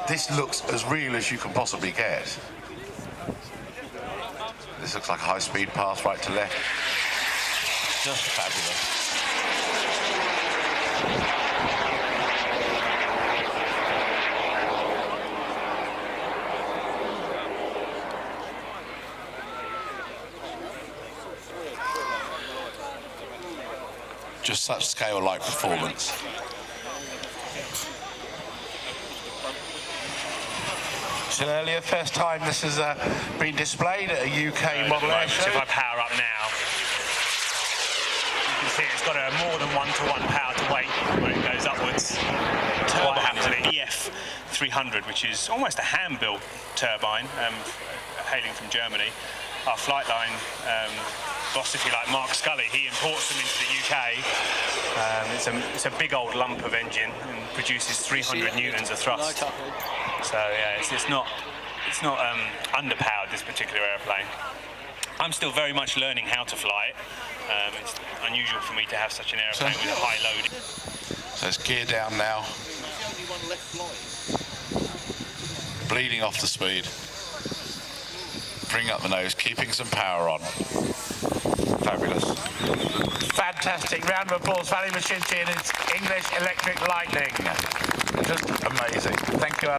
This looks as real as you can possibly get. This looks like a high-speed pass right to left. Just fabulous. Just such scale-like performance. It's an earlier first time this has been displayed at a UK Model Air Show. If I power up now, you can see it's got a more than 1-to-1 power to weight when it goes upwards. Turbine is an EF 300, which is almost a hand-built turbine, hailing from Germany. Our flight line boss, if you like, Mark Scully, he imports them into the UK. It's a big old lump of engine and produces 300 newtons of thrust. So yeah, it's not underpowered, this particular airplane. I'm still very much learning how to fly it. It's unusual for me to have such an airplane with a high load. So it's gear down now. Bleeding off the speed. Bring up the nose, keeping some power on. Fabulous. Fantastic. Round of applause for Machinchy and its English Electric Lightning. Just amazing. Thank you, Alan.